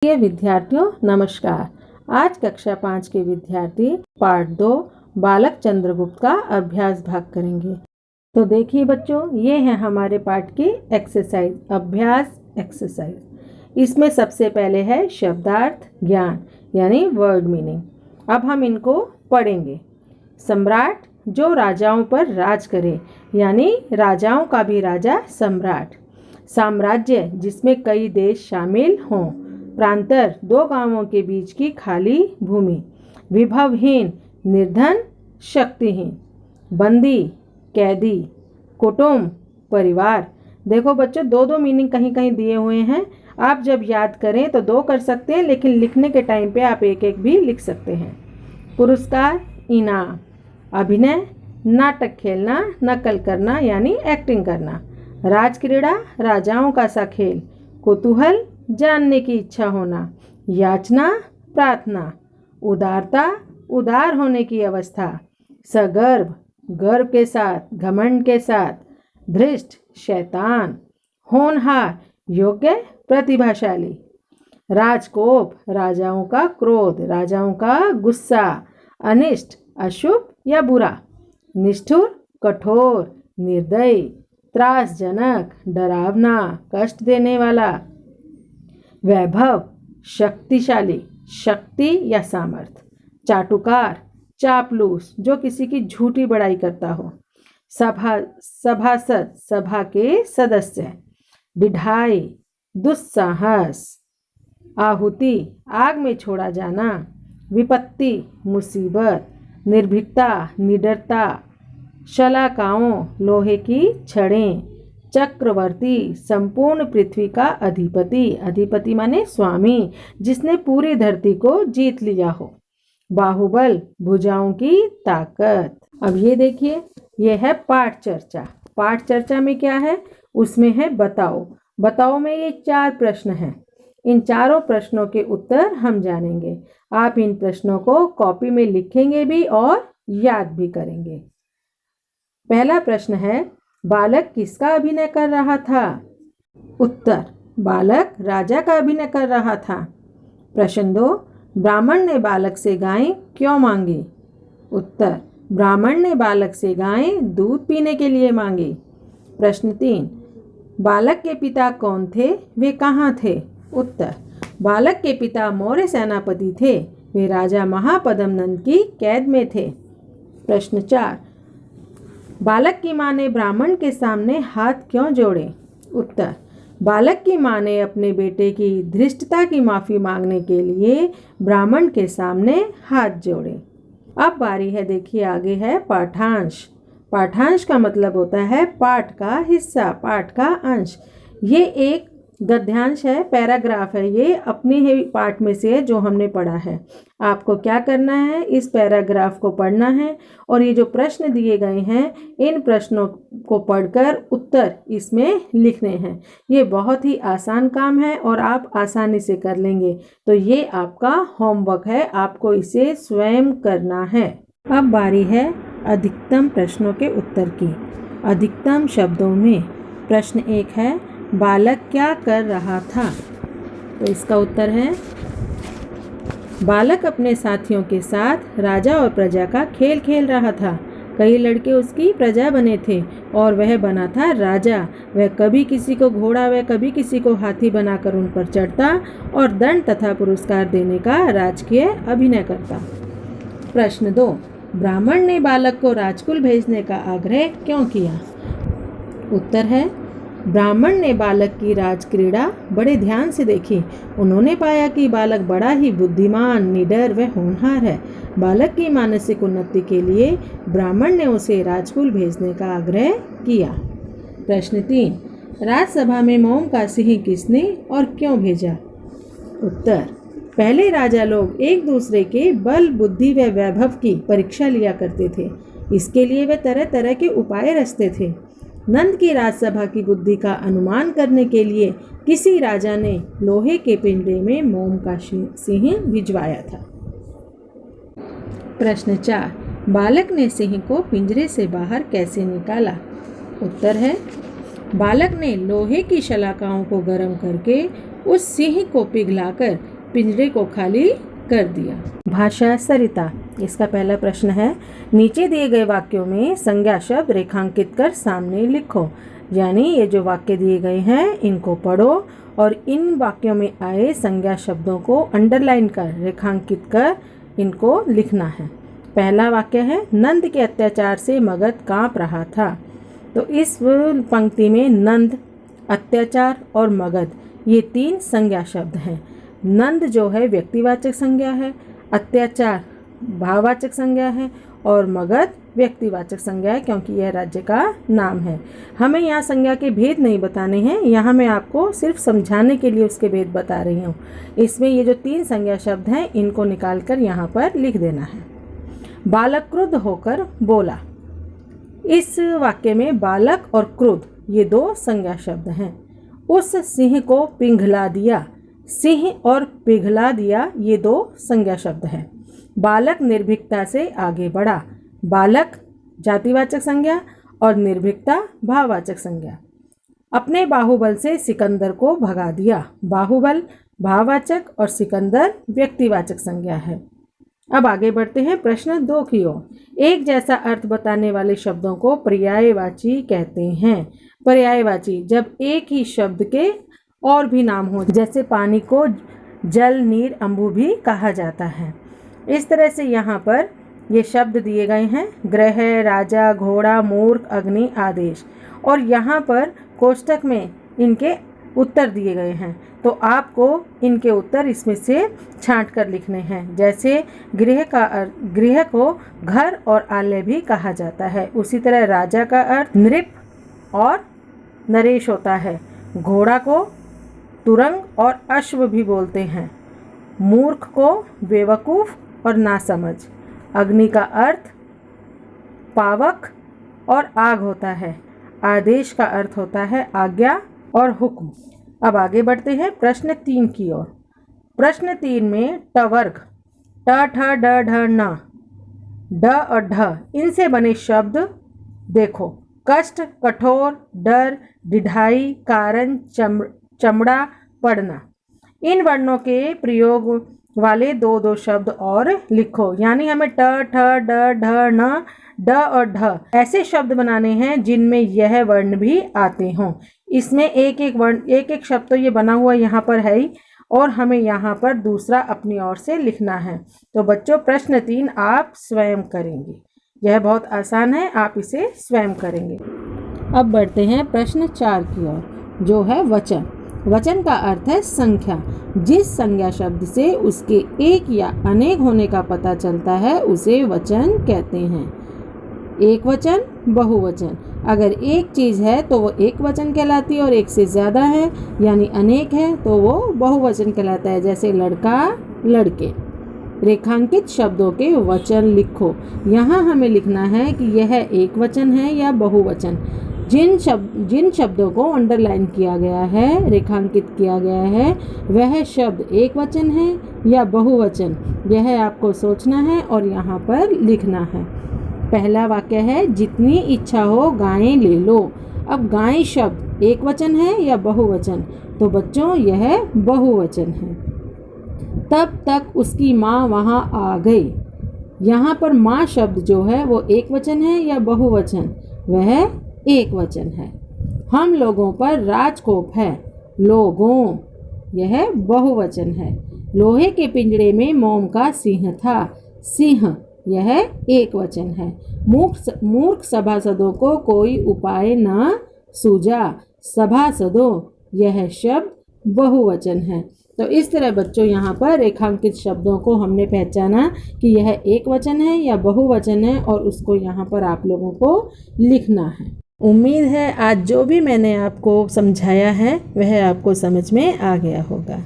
प्रिय विद्यार्थियों नमस्कार। आज कक्षा 5 के विद्यार्थी पार्ट 2 बालक चंद्रगुप्त का अभ्यास भाग करेंगे। तो देखिए बच्चों, ये है हमारे पाठ की एक्सरसाइज, अभ्यास एक्सरसाइज। इसमें सबसे पहले है शब्दार्थ ज्ञान यानी वर्ड मीनिंग। अब हम इनको पढ़ेंगे। सम्राट जो राजाओं पर राज करे यानी राजाओं का भी राजा सम्राट। साम्राज्य जिसमें कई देश शामिल हों। प्रांतर दो गांवों के बीच की खाली भूमि। विभवहीन निर्धन शक्तिहीन। बंदी कैदी। कुटुंब परिवार। देखो बच्चों, दो मीनिंग कहीं कहीं दिए हुए हैं। आप जब याद करें तो दो कर सकते हैं, लेकिन लिखने के टाइम पे आप एक एक भी लिख सकते हैं। पुरस्कार इनाम। अभिनय नाटक खेलना, नकल करना यानी एक्टिंग करना। राजक्रीड़ा राजाओं का सा खेल। कुतूहल जानने की इच्छा होना। याचना प्रार्थना। उदारता उदार होने की अवस्था। सगर्भ गर्व के साथ, घमंड के साथ। धृष्ट शैतान। होनहार योग्य प्रतिभाशाली। राजकोप राजाओं का क्रोध, राजाओं का गुस्सा। अनिष्ट अशुभ या बुरा। निष्ठुर कठोर निर्दयी। त्रासजनक डरावना कष्ट देने वाला। वैभव शक्तिशाली, शक्ति या सामर्थ। चाटुकार चापलूस जो किसी की झूठी बड़ाई करता हो। सभासद सभा के सदस्य। बिढ़ाई दुस्साहस। आहुति आग में छोड़ा जाना। विपत्ति मुसीबत। निर्भीकता निडरता। शलाकाओं लोहे की छड़ें। चक्रवर्ती संपूर्ण पृथ्वी का अधिपति, अधिपति माने स्वामी, जिसने पूरी धरती को जीत लिया हो। बाहुबल भुजाओं की ताकत। अब ये देखिए, ये है पाठ चर्चा। पाठ चर्चा में क्या है, उसमें है बताओ। बताओ में ये 4 प्रश्न हैं। इन चारों प्रश्नों के उत्तर हम जानेंगे। आप इन प्रश्नों को कॉपी में लिखेंगे भी और याद भी करेंगे। पहला प्रश्न है, बालक किसका अभिनय कर रहा था? उत्तर, बालक राजा का अभिनय कर रहा था। प्रश्न 2, ब्राह्मण ने बालक से गायें क्यों मांगी? उत्तर, ब्राह्मण ने बालक से गायें दूध पीने के लिए मांगी। प्रश्न 3, बालक के पिता कौन थे, वे कहाँ थे? उत्तर, बालक के पिता मौर्य सेनापति थे, वे राजा महापद्मनंद की कैद में थे। प्रश्न 4, बालक की मां ने ब्राह्मण के सामने हाथ क्यों जोड़े? उत्तर, बालक की मां ने अपने बेटे की धृष्टता की माफ़ी मांगने के लिए ब्राह्मण के सामने हाथ जोड़े। अब बारी है, देखिए आगे है पाठांश। पाठांश का मतलब होता है पाठ का हिस्सा, पाठ का अंश। ये एक गद्यांश है, पैराग्राफ है। ये अपने ही पाठ में से है जो हमने पढ़ा है। आपको क्या करना है, इस पैराग्राफ को पढ़ना है और ये जो प्रश्न दिए गए हैं, इन प्रश्नों को पढ़कर उत्तर इसमें लिखने हैं। ये बहुत ही आसान काम है और आप आसानी से कर लेंगे। तो ये आपका होमवर्क है, आपको इसे स्वयं करना है। अब बारी है अधिकतम प्रश्नों के उत्तर की। अधिकतम शब्दों में प्रश्न 1 है, बालक क्या कर रहा था? तो इसका उत्तर है, बालक अपने साथियों के साथ राजा और प्रजा का खेल खेल रहा था। कई लड़के उसकी प्रजा बने थे और वह बना था राजा। वह कभी किसी को घोड़ा व कभी किसी को हाथी बनाकर उन पर चढ़ता और दंड तथा पुरस्कार देने का राजकीय अभिनय करता। प्रश्न 2, ब्राह्मण ने बालक को राजकुल भेजने का आग्रह क्यों किया? उत्तर है, ब्राह्मण ने बालक की राजक्रीड़ा बड़े ध्यान से देखी। उन्होंने पाया कि बालक बड़ा ही बुद्धिमान, निडर व होनहार है। बालक की मानसिक उन्नति के लिए ब्राह्मण ने उसे राजकुल भेजने का आग्रह किया। प्रश्न 3, राजसभा में मोम का सिंह किसने और क्यों भेजा? उत्तर, पहले राजा लोग एक दूसरे के बल, बुद्धि व वैभव की परीक्षा लिया करते थे। इसके लिए वे तरह तरह के उपाय रचते थे। नंद की राजसभा की बुद्धि का अनुमान करने के लिए किसी राजा ने लोहे के पिंजरे में मोम का सिंह भिजवाया था। प्रश्न 4, बालक ने सिंह को पिंजरे से बाहर कैसे निकाला? उत्तर है, बालक ने लोहे की शलाकाओं को गर्म करके उस सिंह को पिघलाकर पिंजरे को खाली कर दिया। भाषा सरिता। इसका पहला प्रश्न है, नीचे दिए गए वाक्यों में संज्ञा शब्द रेखांकित कर सामने लिखो। यानी ये जो वाक्य दिए गए हैं इनको पढ़ो और इन वाक्यों में आए संज्ञा शब्दों को अंडरलाइन कर रेखांकित कर इनको लिखना है। पहला वाक्य है, नंद के अत्याचार से मगध कांप रहा था। तो इस पंक्ति में नंद, अत्याचार और मगध ये 3 संज्ञा शब्द हैं। नंद जो है व्यक्तिवाचक संज्ञा है, अत्याचार भाववाचक संज्ञा है और मगध व्यक्तिवाचक संज्ञा है क्योंकि यह राज्य का नाम है। हमें यहाँ संज्ञा के भेद नहीं बताने हैं, यहाँ मैं आपको सिर्फ समझाने के लिए उसके भेद बता रही हूँ। इसमें ये जो 3 संज्ञा शब्द हैं इनको निकाल कर यहाँ पर लिख देना है। बालक क्रुद्ध होकर बोला। इस वाक्य में बालक और क्रुद्ध ये 2 संज्ञा शब्द हैं। उस सिंह को पिघला दिया। सिंह और पिघला दिया ये 2 संज्ञा शब्द हैं। बालक निर्भीकता से आगे बढ़ा। बालक जातिवाचक संज्ञा और निर्भीकता भाववाचक संज्ञा। अपने बाहुबल से सिकंदर को भगा दिया। बाहुबल भाववाचक और सिकंदर व्यक्तिवाचक संज्ञा है। अब आगे बढ़ते हैं प्रश्न 2 की ओर। एक जैसा अर्थ बताने वाले शब्दों को पर्यायवाची कहते हैं। पर्यायवाची जब एक ही शब्द के और भी नाम हो, जैसे पानी को जल, नीर, अम्बु भी कहा जाता है। इस तरह से यहाँ पर ये शब्द दिए गए हैं, ग्रह, राजा, घोड़ा, मूर्ख, अग्नि, आदेश, और यहाँ पर कोष्टक में इनके उत्तर दिए गए हैं। तो आपको इनके उत्तर इसमें से छांट कर लिखने हैं। जैसे गृह को घर और आलय भी कहा जाता है, उसी तरह राजा का अर्थ नृप और नरेश होता है। घोड़ा को तुरंग और अश्व भी बोलते हैं। मूर्ख को बेवकूफ़ और नासमझ। अग्नि का अर्थ पावक और आग होता है। आदेश का अर्थ होता है आज्ञा और हुक्म। अब आगे बढ़ते हैं प्रश्न 3 की ओर। प्रश्न 3 में टवर्ग ट, ठ, ड, ढ, न, ड और ढ इनसे बने शब्द देखो। कष्ट, कठोर, डर, डिढ़ाई, कारण, चमड़ा, पढ़ना। इन वर्णों के प्रयोग वाले 2 शब्द और लिखो। यानी हमें ट, ठ, ड, ढ, न, ड और ढ ऐसे शब्द बनाने हैं जिनमें यह वर्ण भी आते हों। इसमें एक एक शब्द तो ये बना हुआ यहाँ पर है ही, और हमें यहाँ पर दूसरा अपनी ओर से लिखना है। तो बच्चों प्रश्न 3 आप स्वयं करेंगे। यह बहुत आसान है, आप इसे स्वयं करेंगे। अब बढ़ते हैं प्रश्न 4 की ओर, जो है वचन। वचन का अर्थ है संख्या। जिस संज्ञा शब्द से उसके एक या अनेक होने का पता चलता है उसे वचन कहते हैं। एक वचन, बहुवचन। अगर एक चीज़ है तो वो एक वचन कहलाती है और एक से ज़्यादा है यानी अनेक है तो वो बहुवचन कहलाता है। जैसे लड़का, लड़के। रेखांकित शब्दों के वचन लिखो। यहाँ हमें लिखना है कि यह एक वचन है या बहुवचन। जिन शब्दों को अंडरलाइन किया गया है, रेखांकित किया गया है, वह शब्द एक वचन है या बहुवचन, यह आपको सोचना है और यहाँ पर लिखना है। पहला वाक्य है, जितनी इच्छा हो गायें ले लो। अब गायें शब्द एक वचन है या बहुवचन? तो बच्चों यह बहुवचन है। तब तक उसकी माँ वहाँ आ गई। यहाँ पर माँ शब्द जो है वो एक वचन है या बहुवचन? वह एक वचन है। हम लोगों पर राजकोप है। लोगों, यह बहुवचन है। लोहे के पिंजरे में मोम का सिंह था। सिंह, यह एक वचन है। मूर्ख सभासदों को कोई उपाय न सूझा। सभासदों, यह शब्द बहुवचन है। तो इस तरह बच्चों यहाँ पर रेखांकित शब्दों को हमने पहचाना कि यह एक वचन है या बहुवचन है और उसको यहाँ पर आप लोगों को लिखना है। उम्मीद है आज जो भी मैंने आपको समझाया है वह आपको समझ में आ गया होगा।